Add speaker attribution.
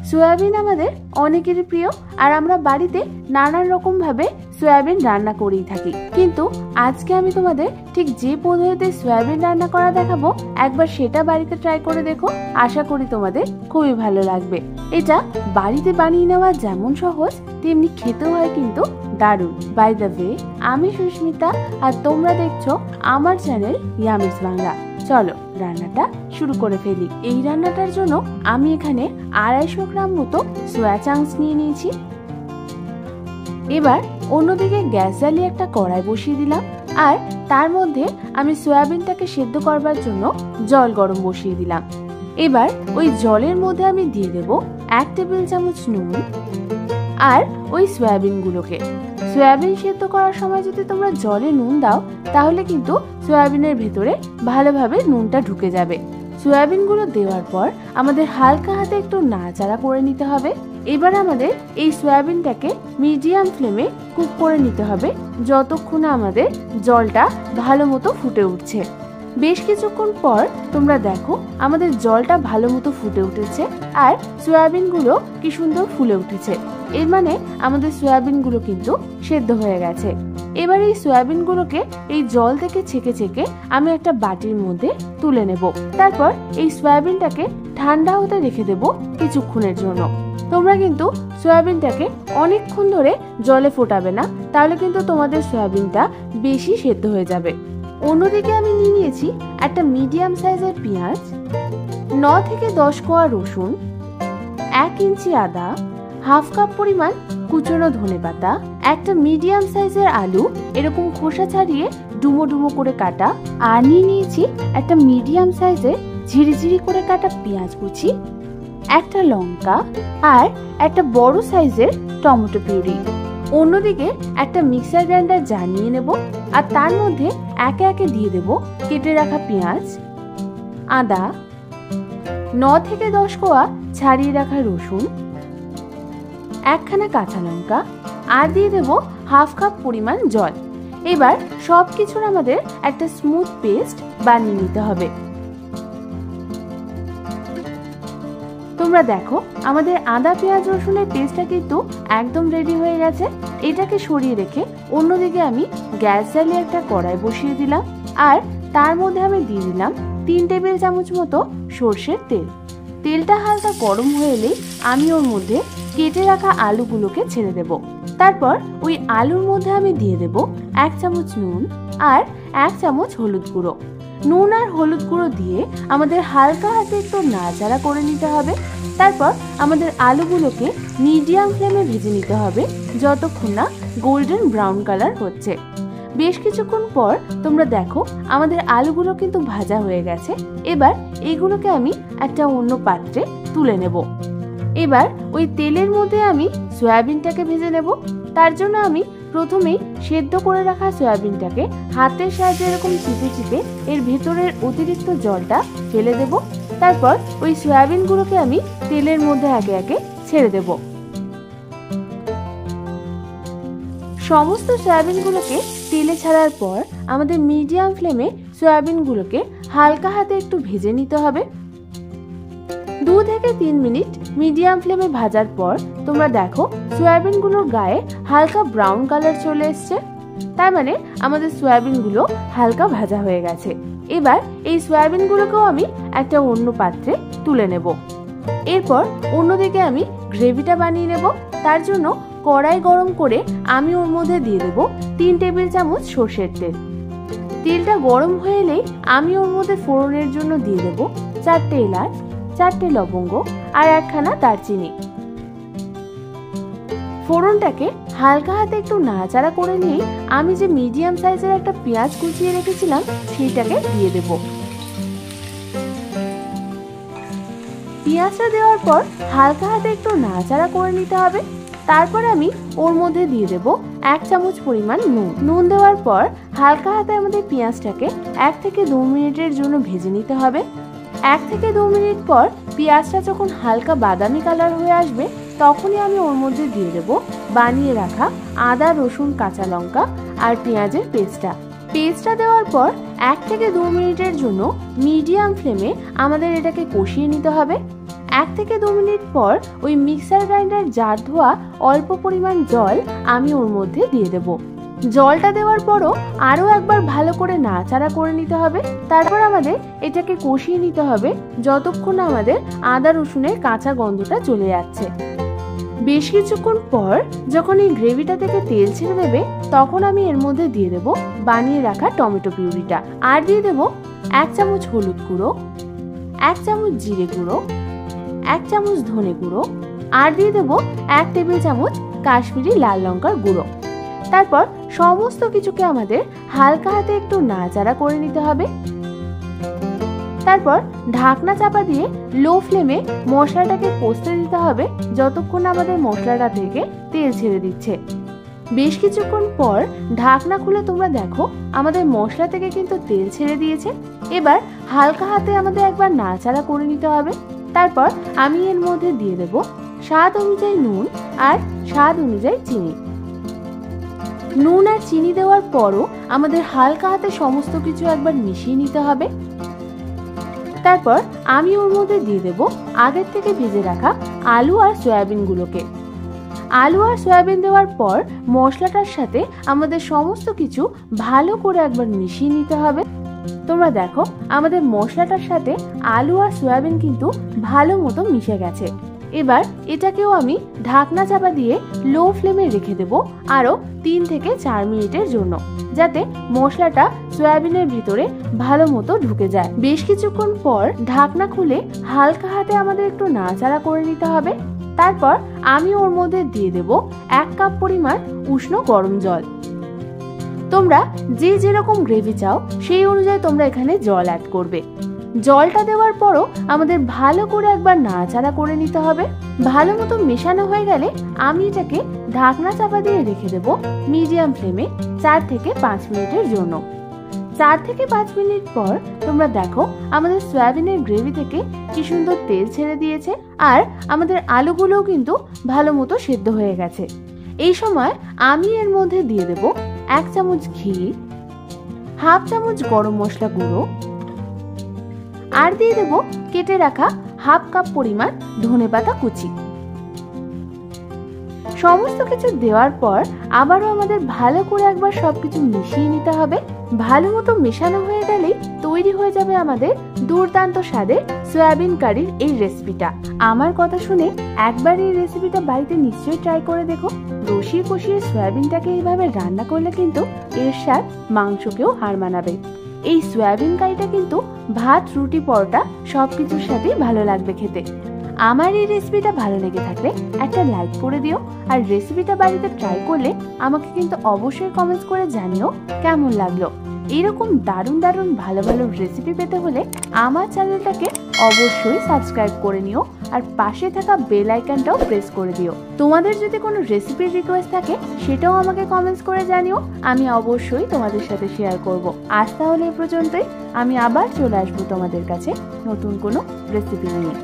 Speaker 1: Soybean আমাদের অনেকেরই প্রিয়, আর আমরা বাড়িতে নানান রকম ভাবে সয়াবিন রান্না করেই থাকি। কিন্তু আজকে আমি তোমাদের ঠিক যে পদ্ধতিতে সয়াবিন রান্না করা দেখাবো, একবার সেটা বাড়িতে ট্রাই করে দেখো। আশা করি তোমাদের খুবই ভালো লাগবে। এটা বাড়িতে বানিয়ে নেওয়া যেমন সহজ, তেমনি খেতেও হয় কিন্তু দারুণ। বাই দ্য ওয়ে, আমি সুস্মিতা আর তোমরা দেখছো আমার চ্যানেল ইয়ামিস বাংলা। চলো রান্নাটা শুরু করে ফেলি। এই রান্নাটার জন্য আমি এখানে 250 গ্রাম মতো সোয়া চাংস নিয়ে নিয়েছি। এবার অন্যদিকে গ্যাস জ্বালিয়ে একটা কড়াই বসিয়ে দিলাম, আর তার মধ্যে আমি সয়াবিনটাকে সেদ্ধ করবার জন্য জল গরম বসিয়ে দিলাম। এবার ওই জলের মধ্যে আমি দিয়ে দেব 1 টেবিল চামচ নুন, আর ওই সয়াবিনগুলোকে। সয়াবিন সেদ্ধ করার সময় যদি তোমরা জলে নুন দাও, তাহলে কিন্তু সয়াবিনের ভেতরে ভালোভাবে নুনটা ঢুকে যাবে। সয়াবিনগুলো দেওয়ার পর আমাদের হালকা হাতে একটু নাড়াচাড়া করে নিতে হবে। এবার আমাদের এই সয়াবিনটাকে মিডিয়াম ফ্লেমে কুক করে নিতে হবে, যতক্ষণ আমাদের জলটা ভালো মতো ফুটে উঠছে। বেশ কিছুক্ষণ পর তোমরা দেখো আমাদের জলটা ভালো মতো ফুটে উঠেছে, আর সয়াবিনগুলো কি সুন্দর ফুলে উঠেছে। এর মানে আমাদের সয়াবিনগুলো কিন্তু সেদ্ধ হয়ে গেছে। এবার এই সয়াবিনগুলোকে এই জল থেকে ছেঁকে ছেঁকে আমি একটা বাটির মধ্যে তুলে নেব। তারপর এই সয়াবিনটাকে ঠান্ডা হতে রেখে দেব কিছুক্ষণের জন্য। তোমরা কিন্তু সয়াবিনটাকে অনেকক্ষণ ধরে জলে ফোটাবে না, তাহলে কিন্তু তোমাদের সয়াবিনটা বেশি সেদ্ধ হয়ে যাবে। অন্যদিকে আমি নিয়ে নিয়েছি একটা মিডিয়াম সাইজের পেঁয়াজ, 9 থেকে 10 কোয়া রসুন, 1 ইঞ্চি আদা, হাফ কাপ পরিমাণ কুচনো ধনেপাতা, একটা মিডিয়াম সাইজের আলু এরকম খোসা ছাড়িয়ে ডুমো ডুমো করে কাটা, আর নিয়ে নিয়েছি একটা মিডিয়াম সাইজের ঝিরিঝিরি করে কাটা পেঁয়াজ কুচি, একটা লঙ্কা, আর একটা বড় সাইজের টমেটো পিউরি। অন্যদিকে একটা মিক্সার গ্রাইন্ডার জার নিয়ে নেব, আর তার মধ্যে একে একে দিয়ে দেব কেটে রাখা পেঁয়াজ, আদা, 9 থেকে 10 কোয়া ছাড়িয়ে রাখা রসুন, একখানা কাঁচা লঙ্কা, আর দিয়ে দেব হাফ কাপ পরিমাণ জল। এবার সবকিছুর আমাদের একটা স্মুথ পেস্ট বানিয়ে নিতে হবে। তোমরা দেখো আমাদের আদা পেঁয়াজ রসুনের পেস্টটা কিন্তু একদম রেডি হয়ে গেছে। এটাকে সরিয়ে রেখে অন্যদিকে আমি গ্যাস জ্বালিয়ে একটা কড়াই বসিয়ে দিলাম, আর তার মধ্যে আমি দিয়ে দিলাম 3 টেবিল চামচ মতো সর্ষের তেল। তেলটা হালকা গরম হয়ে এলেই আমি ওর মধ্যে কেটে রাখা আলুগুলোকে ছেড়ে দেব। তারপর ওই আলুর মধ্যে আমি দিয়ে দেব 1 চামচ নুন আর 1 চামচ হলুদ গুঁড়ো। নুন আর হলুদ গুঁড়ো দিয়ে আমাদের হালকা হাতে একটু নাড়াচাড়া করে নিতে হবে। তারপর আমাদের আলুগুলোকে মিডিয়াম ফ্লেমে ভেজে নিতে হবে, যতক্ষণ না গোল্ডেন ব্রাউন কালার হচ্ছে। বেশ কিছুক্ষণ পর তোমরা দেখো আমাদের আলুগুলো কিন্তু ভাজা হয়ে গেছে। এবার এগুলোকে আমি একটা অন্য পাত্রে তুলে নেব। এবার ওই তেলের মধ্যে আমি সয়াবিনটাকে ভেজে নেব। তার জন্য আমি প্রথমেই সেদ্ধ করে রাখা সয়াবিনটাকে হাতের সাহায্যে এরকম চিপে চিপে এর ভেতরের অতিরিক্ত জলটা ফেলে দেব। তারপর ওই সয়াবিনগুলোকে আমি তেলের মধ্যে একে একে ছেড়ে দেব। সমস্ত সয়াবিনগুলোকে তেলে ছাড়ার পর আমাদের মিডিয়াম ফ্লেমে সয়াবিনগুলোকে হালকা হাতে একটু ভেজে নিতে হবে। 2 থেকে 3 মিনিট মিডিয়াম ফ্লেমে ভাজার পর তোমরা দেখো সয়াবিনগুলোর গায়ে হালকা ব্রাউন কালার চলে এসছে। তার মানে আমাদের সয়াবিনগুলো হালকা ভাজা হয়ে গেছে। এবার এই সয়াবিনগুলোকেও আমি একটা অন্য পাত্রে তুলে নেব। এরপর অন্যদিকে আমি গ্রেভিটা বানিয়ে নেব। তার জন্য কড়াই গরম করে আমি ওর মধ্যে দিয়ে দেব 3 টেবিল চামচ সর্ষের তেল। তেলটা গরম হয়ে এলেই আমি ওর মধ্যে ফোড়নের জন্য দিয়ে দেব 4টে এলাচ, 4টে লবঙ্গ, আর একখানা দারচিনি। ফোড়নটাকে হালকা হাতে একটু নাড়াচাড়া করে নিয়ে আমি যে মিডিয়াম সাইজের একটা পেঁয়াজ কুচিয়ে রেখেছিলাম সেইটাকে দিয়ে দেব। পেঁয়াজটা দেওয়ার পর হালকা হাতে একটু নাড়াচাড়া করে নিতে হবে। তারপর আমি ওর মধ্যে দিয়ে দেব 1 চামচ পরিমাণ নুন। নুন দেওয়ার পর হালকা হাতে আমাদের পেঁয়াজটাকে 1 থেকে 2 মিনিটের জন্য ভেজে নিতে হবে। 1 থেকে 2 মিনিট পর পেঁয়াজটা যখন হালকা বাদামি কালার হয়ে আসবে, তখনই আমি ওর মধ্যে দিয়ে দেব বানিয়ে রাখা আদা, রসুন, কাঁচা লঙ্কা আর পেঁয়াজের পেস্টটা দেওয়ার পর 1 থেকে 2 মিনিটের জন্য মিডিয়াম ফ্লেমে আমাদের এটাকে কষিয়ে নিতে হবে। 1 থেকে 2 মিনিট পর ওই মিক্সার গ্রাইন্ডার জার ধোয়া অল্প পরিমাণ জল আমি ওর মধ্যে দিয়ে দেব। জলটা দেওয়ার পরও আরও একবার ভালো করে নাড়াচাড়া করে নিতে হবে। তারপর আমাদের এটাকে কষিয়ে নিতে হবে যতক্ষণ আমাদের আদা রসুনের কাঁচা গন্ধটা চলে যাচ্ছে। বেশ কিছুক্ষণ পর যখন এই গ্রেভিটা থেকে তেল ছেড়ে দেবে তখন আমি এর মধ্যে দিয়ে দেব বানিয়ে রাখা টমেটো পিউরিটা, আর দিয়ে দেব 1 চামচ হলুদ গুঁড়ো, 1 চামচ জিরে গুঁড়ো, 1 চামচ ধনে গুঁড়ো, আর দিয়ে দেব 1 টেবিল চামচ কাশ্মীরি লাল লঙ্কার গুঁড়ো। তারপর সমস্ত কিছুকে আমাদের হালকা হাতে একটু নাড়াচাড়া করে নিতে হবে। তারপর ঢাকনা চাপা দিয়ে লো ফ্লেমে মশলাটাকে কষতে দিতে হবে যতক্ষণ আমাদের মশলাটা থেকে তেল ছেড়ে দিচ্ছে। বেশ কিছুক্ষণ পর ঢাকনা খুলে তোমরা দেখো আমাদের মশলা থেকে কিন্তু তেল ছেড়ে দিয়েছে। এবার হালকা হাতে আমাদের একবার নাড়াচাড়া করে নিতে হবে। তারপর আমি এর মধ্যে দিয়ে দেব স্বাদ অনুযায়ী নুন আর স্বাদ অনুযায়ী চিনি। নুন আর চিনি দেওয়ার পরও আমাদের হালকা হাতে সমস্ত কিছু একবার মিশিয়ে নিতে হবে। তারপর আমি ওর মধ্যে দিয়ে দেব আগের থেকে ভেজে রাখা আলু আর সয়াবিনগুলোকে। আলু আর সয়াবিন দেওয়ার পর মশলাটার সাথে আমাদের সমস্ত কিছু ভালো করে একবার মিশিয়ে নিতে হবে। তোমরা দেখো আমাদের মশলাটার সাথে আলু আর সয়াবিন কিন্তু ভালো মতো মিশে গেছে। এবার এটাকেও আমি ঢাকনা চাপা দিয়ে লো ফ্লেমে রেখে দেব আরো 3 থেকে 4 মিনিটের জন্য, যাতে মশলাটা সয়াবিনের ভিতরে ভালো মতো ঢুকে যায়। বেশ কিছুক্ষণ পর ঢাকনা খুলে হালকা হাতে আমাদের একটু নাড়াচাড়া করে নিতে হবে। তারপর আমি ওর মধ্যে দিয়ে দেব 1 কাপ পরিমাণ উষ্ণ গরম জল। তোমরা যে যেরকম গ্রেভি চাও সেই অনুযায়ী তোমরা এখানে জল অ্যাড করবে। জলটা দেওয়ার পরও আমাদের ভালো করে একবার নাড়াচাড়া করে নিতে হবে। ভালো মতো মেশানো হয়ে গেলে আমি এটাকে ঢাকনা চাপা দিয়ে রেখে দেব মিডিয়াম ফ্লেমে 4 থেকে 5 মিনিটের জন্য। 4 থেকে 5 মিনিট পর তোমরা দেখো আমাদের সয়াবিনের গ্রেভি থেকে কি সুন্দর তেল ছেড়ে দিয়েছে, আর আমাদের আলুগুলোও কিন্তু ভালো মতো সেদ্ধ হয়ে গেছে। এই সময় আমি এর মধ্যে দিয়ে দেব 1 চামচ ঘি, হাফ চামচ গরম মশলা গুঁড়ো, আর দিয়ে দেব কেটে রাখা হাফ কাপ পরিমাণ ধনেপাতা কুচি। সমস্ত কিছু দেওয়ার পর আবারও আমাদের ভালো করে একবার সবকিছু মিশিয়ে নিতে হবে। ভালো মতো মেশানো হয়ে গেলেই তৈরি হয়ে যাবে আমাদের দুর্দান্ত স্বাদের সয়াবিন কারির এই রেসিপিটা। আমার কথা শুনে একবার এই রেসিপিটা বাড়িতে নিশ্চয়ই ট্রাই করে দেখো। কষিয়ে কষিয়ে সয়াবিনটাকে এইভাবে রান্না করলে কিন্তু এর স্বাদ মাংসকেও হার মানাবে। এই সয়াবিন কারিটা কিন্তু ভাত, রুটি, পরোটা সবকিছুর সাথেই ভালো লাগবে খেতে। আমার এই রেসিপিটা ভালো লেগে থাকলে একটা লাইক করে দিও, আর রেসিপিটা বাড়িতে ট্রাই করলে আমাকে কিন্তু অবশ্যই কমেন্টস করে জানিও কেমন লাগলো। এরকম দারুণ দারুণ ভালো ভালো রেসিপি পেতে হলে আমার চ্যানেলটাকে অবশ্যই সাবস্ক্রাইব করে নিও, আর পাশে থাকা বেল আইকনটাও প্রেস করে দিও। তোমাদের যদি কোনো রেসিপির রিকোয়েস্ট থাকে সেটাও আমাকে কমেন্টস করে জানিও, আমি অবশ্যই তোমাদের সাথে শেয়ার করব। আজ তাহলে এ পর্যন্তই, আমি আবার চলে আসবো তোমাদের কাছে নতুন কোনো রেসিপি নিয়ে।